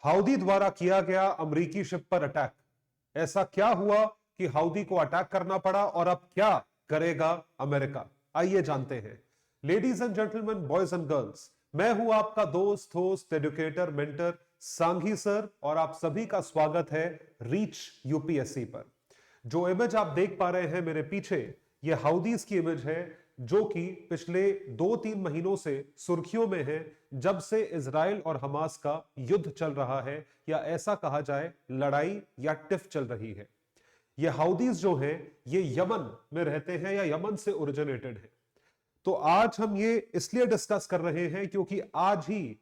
हाउदी द्वारा किया गया अमेरिकी शिप पर अटैक। ऐसा क्या हुआ कि हाउदी को अटैक करना पड़ा और अब क्या करेगा अमेरिका? आइए जानते हैं। Ladies and gentleman, boys and girls, मैं हूं आपका दोस्त, host, educator, mentor Sanghi sir, और आप सभी का स्वागत है रीच यूपीएससी पर। जो इमेज आप देख पा रहे हैं मेरे पीछे, यह हाउदीज की इमेज है, जो कि पिछले 2-3 महीनों से सुर्खियों में है, जब से इजराइल और हमास का युद्ध चल रहा है, या ऐसा कहा जाए लड़ाई या टिफ चल रही है। ये हाउदीज जो हैं, ये यमन में रहते हैं या यमन से ओरिजिनेटेड है। तो आज हम ये इसलिए डिस्कस कर रहे हैं क्योंकि आज ही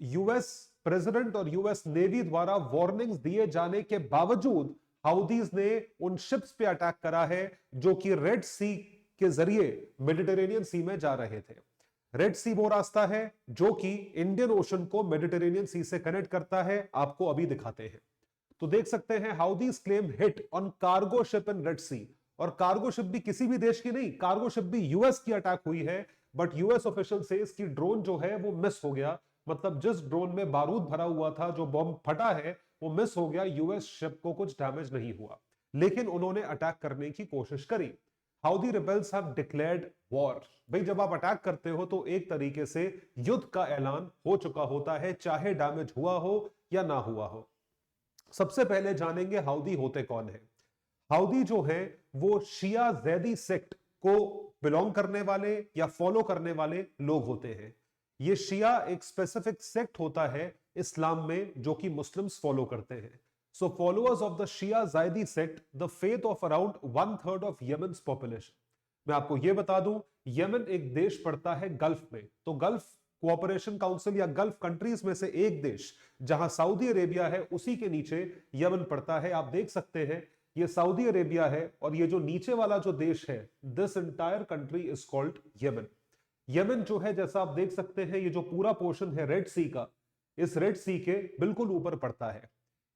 यूएस प्रेसिडेंट और यूएस नेवी द्वारा वार्निंग्स दिए जाने के बावजूद हाउदीज ने उन शिप्स पे अटैक करा है जो कि रेड सी के जरिए मेडिटेरेनियन सी में जा रहे थे। रेड सी वो रास्ता है जो कि इंडियन ओशन को मेडिटेरेनियन सी से कनेक्ट करता है। आपको अभी दिखाते हैं। तो देख सकते हैं, Houthis claim hit on cargo ship in Red Sea. और कार्गो शिप भी किसी भी देश की नहीं, कार्गो शिप भी यूएस की अटैक हुई है। बट यूएस ऑफिशियल से इसकी ड्रोन जो है वो मिस हो गया। मतलब जिस ड्रोन में बारूद भरा हुआ था, जो बॉम्ब फटा है, वो मिस हो गया। यूएस शिप को कुछ डैमेज नहीं हुआ, लेकिन उन्होंने अटैक करने की कोशिश करी। हाउदी रिबेल्स हैव डिक्लेयर्ड वॉर। भाई, जब आप अटैक करते हो तो एक तरीके से युद्ध का ऐलान हो चुका होता है, चाहे डैमेज हुआ हो या ना हुआ हो। सबसे पहले जानेंगे हाउदी होते कौन है। हाउदी जो है वो शिया जैदी सेक्ट को बिलोंग करने वाले या फॉलो करने वाले लोग होते हैं। ये शिया एक स्पेसिफिक सेक्ट होता है इस्लाम में, जो कि मुस्लिम्स फॉलो करते हैं। So followers of the Shia Zaidi sect, the faith of around 1/3 of Yemen's population. मैं आपको यह बता दूं, यमन एक देश पड़ता है गल्फ में। तो गल्फ कोऑपरेशन काउंसिल या गल्फ कंट्रीज में से एक देश, जहां सऊदी अरेबिया है, उसी के नीचे यमन पड़ता है। आप देख सकते हैं, ये सऊदी अरेबिया है, और ये जो नीचे वाला जो देश है, this entire country is called Yemen. Yemen जो है, जैसा आप देख सकते हैं, ये जो पूरा पोर्शन है रेड सी का, इस रेड सी के बिल्कुल ऊपर पड़ता है।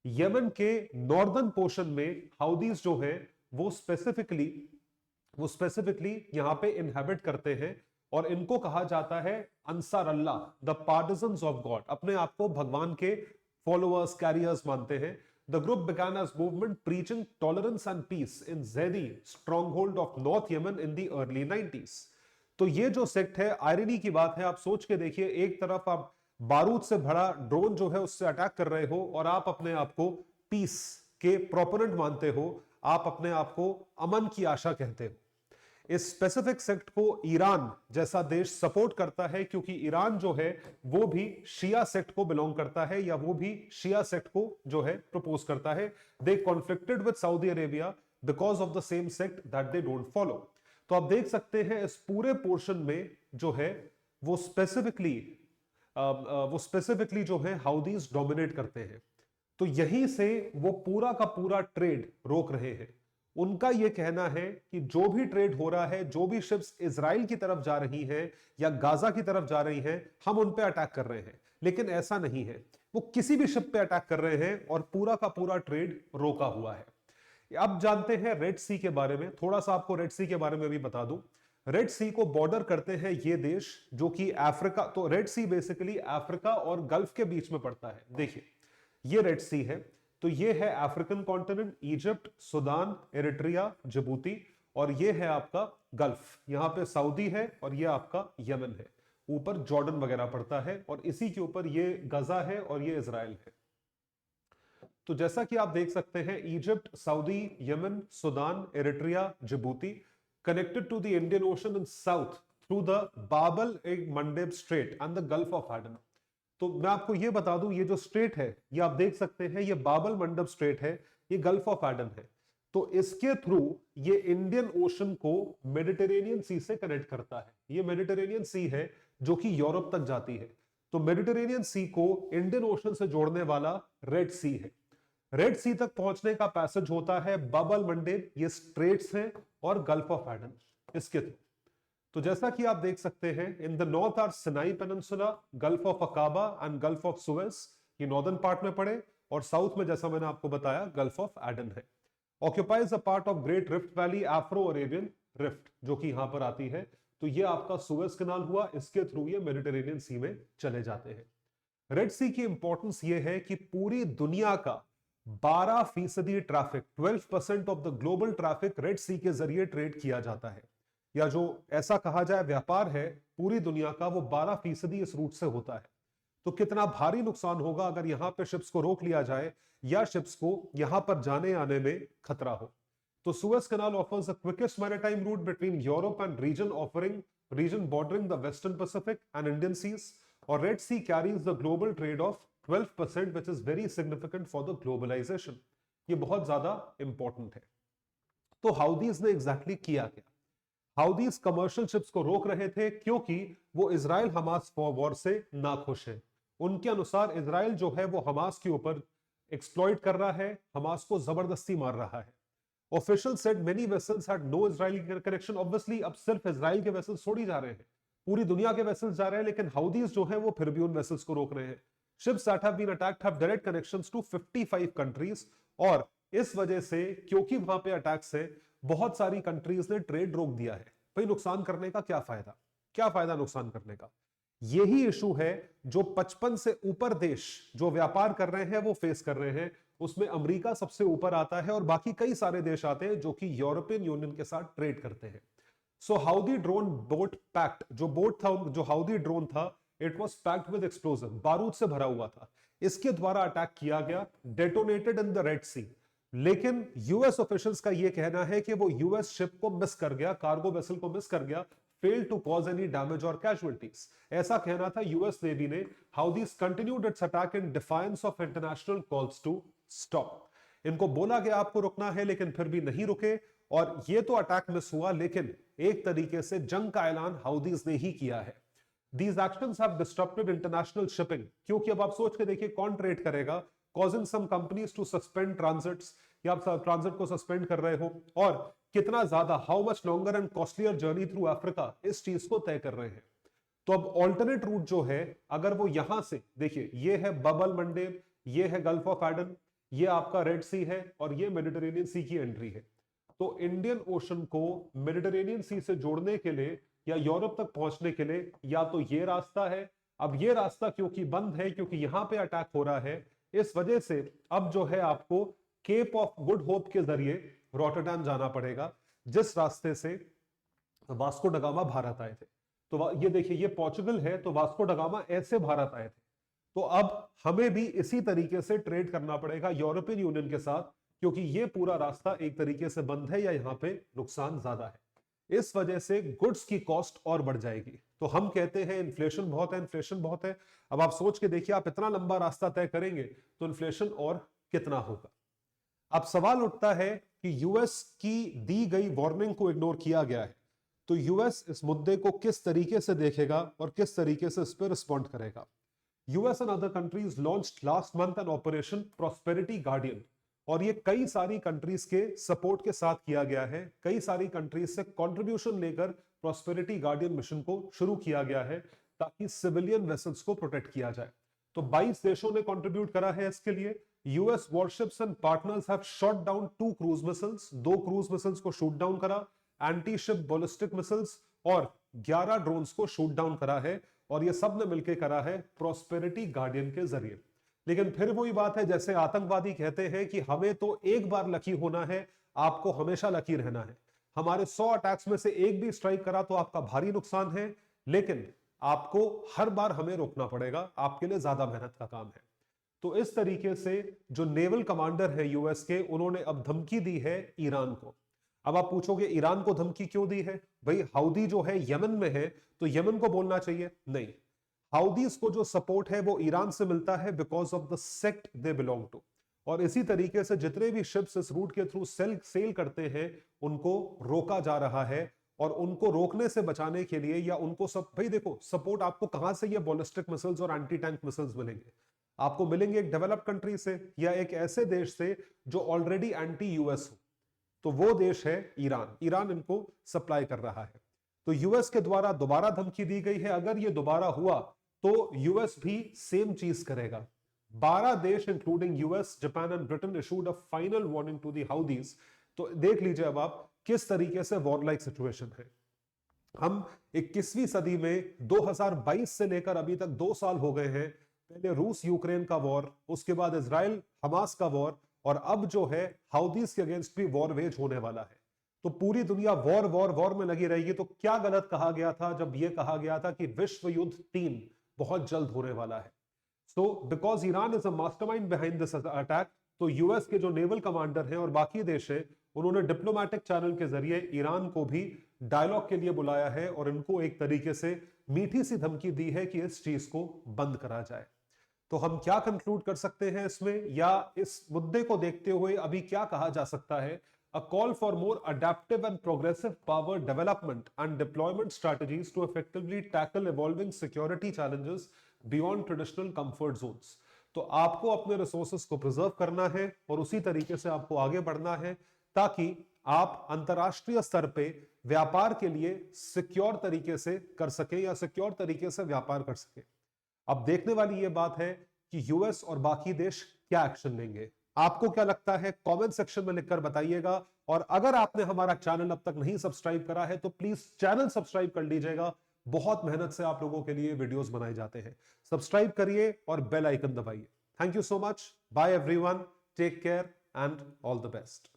यमन के नॉर्दर्न पोर्शन में हाउदीज जो है वो स्पेसिफिकली यहां पे इनहेबिट करते हैं, और इनको कहा जाता है अंसार अल्लाह, द पार्टिजन्स ऑफ गॉड। अपने आप को भगवान के फॉलोअर्स, कैरियर्स मानते हैं। The group began as movement preaching tolerance and peace in Zedi, stronghold of North Yemen in the early 90s। तो ये जो सेक्ट है, आयरनी की बात है, आप सोच के देखिए, एक तरफ आप बारूद से भरा ड्रोन जो है उससे अटैक कर रहे हो, और आप अपने आप को पीस के प्रोपोनेंट मानते हो, आप अपने आप को अमन की आशा कहते हो। इस स्पेसिफिक सेक्ट को ईरान जैसा देश सपोर्ट करता है, क्योंकि ईरान जो है वो भी शिया सेक्ट को बिलोंग करता है, या वो भी शिया सेक्ट को जो है प्रपोज करता है। They conflicted with Saudi Arabia because of the same sect that they don't follow. तो आप देख सकते हैं, इस पूरे पोर्शन में जो है वो स्पेसिफिकली जो है हाउदीज डोमिनेट करते हैं। तो यहीं से वो पूरा का पूरा ट्रेड रोक रहे हैं। उनका यह कहना है कि जो भी ट्रेड हो रहा है, जो भी शिप्स इजराइल की तरफ जा रही हैं या गाजा की तरफ जा रही हैं, हम उन पे अटैक कर रहे हैं। लेकिन ऐसा नहीं है, वो किसी भी शिप पे अटैक कर रहे हैं और पूरा का पूरा ट्रेड रोका हुआ है। अब जानते हैं रेड सी के बारे में। थोड़ा सा आपको रेड सी के बारे में भी बता दूं। रेड सी को बॉर्डर करते हैं ये देश जो कि अफ्रीका, तो रेड सी बेसिकली अफ्रीका और गल्फ के बीच में पड़ता है। देखिए, ये रेड सी है, तो ये है African continent, Egypt, Sudan, Eritrea, Djibouti, और ये है आपका गल्फ। यहां पे सऊदी है, और ये आपका यमन है। ऊपर जॉर्डन वगैरह पड़ता है, और इसी के ऊपर ये गजा है और ये इजराइल है। तो जैसा कि आप देख सकते हैं, Egypt, Saudi, Yemen, Sudan, Eritrea, Djibouti, connected to the Indian Ocean in south through the Bab el Mandeb Strait and the Gulf of Aden. तो मैं आपको यह बता दूं, ये जो स्ट्रेट है, ये आप देख सकते हैं, ये बाबल मंडप स्ट्रेट है, ये गल्फ ऑफ एडन है। तो इसके थ्रू ये इंडियन ओशन को मेडिटेरेनियन सी से कनेक्ट करता है। ये मेडिटेरेनियन सी है जो कि यूरोप तक जाती है। तो मेडिटेरेनियन सी को इंडियन ओशन से जोड़ने वाला रेड सी है। रेड सी तक पहुंचने का पैसेज होता है बाबल मंडेब, ये स्ट्रेट्स हैं, और गल्फ ऑफ एडन इसके थ्रू। तो जैसा कि आप देख सकते हैं, in the north are Sinai peninsula, gulf of Aqaba and gulf of Suez, ये नॉर्दर्न पार्ट में पड़े, और साउथ में जैसा मैंने आपको बताया गल्फ ऑफ एडन है। Occupies a part of great rift valley, Afro Arabian rift, जो कि यहां पर आती है। तो ये आपका सुएज कैनाल हुआ, इसके थ्रू ये मेडिटेरेनियन सी में चले जाते हैं। रेड सी की इंपॉर्टेंस यह है कि पूरी दुनिया का 12% traffic, 12% of the global traffic Red Sea के जरिए ट्रेड किया जाता है, या जो ऐसा कहा जाए व्यापार है पूरी दुनिया का, वो 12% इस रूट से होता है। तो कितना भारी नुकसान होगा अगर यहां पे शिप्स को रोक लिया जाए या शिप्स को यहां पर जाने आने में खतरा हो। तो Suez Canal offers the quickest maritime route between Europe and region bordering the western Pacific and Indian seas, और Red Sea carries the global trade of 12%, which is very significant for the globalization। ये बहुत ज्यादा important है। तो Houthis ने exactly किया क्या? Houthis commercial ships को रोक रहे थे क्योंकि वो इजराइल हमास वॉर से नाखुश है। उनके अनुसार इजराइल जो है वो हमास के ऊपर एक्सप्लॉइट कर रहा है, हमास को जबरदस्ती मार रहा है। Official said many vessels had no Israeli connection. Obviously अब सिर्फ इजराइल के वेसल्स छोड़ी जा रहे हैं, पूरी दुनिया के वेसल्स जा रहे हैं, लेकिन हाउदीज जो है वो फिर भी उन वेसल्स को रोक रहे हैं। Ships that have been attacked have direct connections to 55 countries, और इस वजह से क्योंकि वहां पे अटैक्स है, बहुत सारी कंट्रीज ने ट्रेड रोक दिया है। भाई नुकसान करने का क्या फायदा? क्या फायदा नुकसान करने का? यही इशू है जो 55 से ऊपर देश जो व्यापार कर रहे हैं वो फेस कर रहे हैं। उसमें अमेरिका सबसे ऊपर आता है और बाकी कई सारे देश आते हैं जो कि यूरोपियन यूनियन के साथ ट्रेड करते हैं। सो हाउदी ड्रोन बोट पैक्ट, जो बोट था, जो हाउदी ड्रोन था, it was packed with explosive, बारूद से भरा हुआ था। इसके द्वारा अटैक किया गया, डेटोनेटेड इन द रेड सी। लेकिन यूएस ऑफिशियल्स का यह कहना है कि वो यूएस शिप को मिस कर गया, कार्गो वेसल को मिस कर गया, fail to cause any damage और कैजुअलिटीज, ऐसा कहना था यूएस नेवी ने। Houthis continued its attack in defiance of international calls to stop. इनको बोला गया आपको रुकना है, लेकिन फिर भी नहीं रुके, और ये तो अटैक मिस हुआ, लेकिन एक तरीके से जंग का ऐलान हाउदीज ने ही किया है। These actions have disrupted international shipping, क्योंकि अब आप सोच के देखिए कौन ट्रेड करेगा, causing some companies to suspend transits, या आप ट्रांजिट को सस्पेंड कर रहे हो, और कितना ज्यादा, how much longer and costlier journey through Africa, इस चीज को तय कर रहे हैं। तो अब ऑल्टरनेट रूट जो है, अगर वो यहां से देखिए, ये है बबल मंडेब, ये है गल्फ ऑफ एडन, ये आपका रेड सी है, और ये मेडिटेरेनियन सी की एंट्री है। तो इंडियन ओशन को मेडिटेरेनियन सी से जोड़ने के लिए या यूरोप तक पहुंचने के लिए या तो ये रास्ता है। अब ये रास्ता क्योंकि बंद है, क्योंकि यहां पे अटैक हो रहा है, इस वजह से अब जो है आपको केप ऑफ गुड होप के जरिए रॉटरडैम जाना पड़ेगा, जिस रास्ते से वास्को ड गामा भारत आए थे। तो ये देखिए, ये पोर्चुगल है, तो वास्को ड गामा ऐसे भारत आए थे। तो अब हमें भी इसी तरीके से ट्रेड करना पड़ेगा यूरोपियन यूनियन के साथ, क्योंकि ये पूरा रास्ता एक तरीके से बंद है या यहां पे नुकसान ज्यादा है। इस वजह से गुड्स की कॉस्ट और बढ़ जाएगी। तो हम कहते हैं इन्फ्लेशन बहुत है, इन्फ्लेशन बहुत है। अब आप सोच के देखिए, आप इतना लंबा रास्ता तय करेंगे तो इन्फ्लेशन और कितना होगा। अब सवाल उठता है कि यूएस की दी गई वार्निंग को इग्नोर किया गया है, तो यूएस इस मुद्दे को किस तरीके से देखेगा और किस तरीके से इस पर रिस्पॉन्ड करेगा। US and other countries launched last month an operation prosperity guardian, और ये कई सारी कंट्रीज के सपोर्ट के साथ किया गया है। कई सारी कंट्रीज से कंट्रीब्यूशन लेकर प्रॉस्पेरिटी गार्डियन मिशन को शुरू किया गया है, ताकि सिविलियन वेसल्स को प्रोटेक्ट किया जाए। तो 22 देशों ने कंट्रीब्यूट करा है इसके लिए। US warships and partners have shot down 2 cruise missiles, 2 cruise missiles को शूट डाउन करा, एंटी शिप बैलिस्टिक मिसाइल्स और 11 ड्रोन्स को शूट डाउन करा है, और ये सब ने मिलकर करा है प्रॉस्पेरिटी गार्डियन के जरिए। लेकिन फिर वही बात है, जैसे आतंकवादी कहते हैं कि हमें तो एक बार लकी होना है, आपको हमेशा लकी रहना है। हमारे 100 अटैक्स में से एक भी स्ट्राइक करा तो आपका भारी नुकसान है, लेकिन आपको हर बार हमें रोकना पड़ेगा, आपके लिए ज्यादा मेहनत का काम है। तो इस तरीके से जो नेवल कमांडर है यूएस के, उन्होंने अब धमकी दी है ईरान को। अब आप पूछोगे ईरान को धमकी क्यों दी है? भाई हाउदी जो है यमन में है, तो यमन को बोलना चाहिए? नहीं, हाउदीज को जो सपोर्ट है वो ईरान से मिलता है because of the sect they belong to. और इसी तरीके से जितने भी शिप्स इस रूट के थ्रू सेल करते हैं, उनको रोका जा रहा है। और उनको रोकने से बचाने के लिए, या उनको सब, भाई देखो सपोर्ट आपको कहां से ये बैलिस्टिक मिसाइल्स और एंटी टैंक मिसाइल्स मिलेंगे? आपको मिलेंगे एक डेवलप्ड कंट्री से, या एक ऐसे देश से जो ऑलरेडी एंटी यूएस हो। तो वो देश है ईरान। ईरान इनको सप्लाई कर रहा है। तो यूएस के द्वारा दोबारा धमकी दी गई है, अगर ये दोबारा हुआ तो यूएस भी सेम चीज करेगा। 12 देश including US, Japan and Britain issued a final warning to the Houthis. तो देख लीजिए अब आप किस तरीके से वॉरलाइक सिचुएशन है। हम 21वीं सदी में 2022 से लेकर अभी तक 2 साल हो गए हैं, पहले रूस यूक्रेन का वॉर, उसके बाद इजराइल हमास का वॉर, और अब जो है हाउदीज के अगेंस्ट भी वॉर वेज होने वाला है। तो पूरी दुनिया वॉर वॉर वॉर में लगी रहेगी। तो क्या गलत कहा गया था जब यह कहा गया था कि विश्व युद्ध 3 बहुत जल्द होने वाला है? So because Iran is a mastermind behind this attack, तो यूएस के जो नेवल कमांडर हैं और बाकी देश हैं, उन्होंने डिप्लोमेटिक चैनल के जरिए ईरान को भी डायलॉग के लिए बुलाया है और इनको एक तरीके से मीठी सी धमकी दी है कि इस चीज को बंद करा जाए। तो हम क्या कंक्लूड कर सकते हैं इसमें, या इस मुद्दे को देखते हुए अभी क्या कहा जा सकता है? A call for more adaptive and progressive power development and deployment strategies to effectively tackle evolving security challenges beyond traditional comfort zones. तो आपको अपने रिसोर्सेस को प्रिजर्व करना है और उसी तरीके से आपको आगे बढ़ना है ताकि आप अंतरराष्ट्रीय स्तर पे व्यापार के लिए सिक्योर तरीके से कर सके या सिक्योर तरीके से व्यापार कर सके। अब देखने वाली यह बात है कि यूएस और बाकी देश क्या एक्शन लेंगे। आपको क्या लगता है कमेंट सेक्शन में लिखकर बताइएगा। और अगर आपने हमारा चैनल अब तक नहीं सब्सक्राइब करा है तो प्लीज चैनल सब्सक्राइब कर लीजिएगा। बहुत मेहनत से आप लोगों के लिए वीडियोस बनाए जाते हैं। सब्सक्राइब करिए और बेल आइकन दबाइए। Thank you so much. Bye everyone, take care and all the best.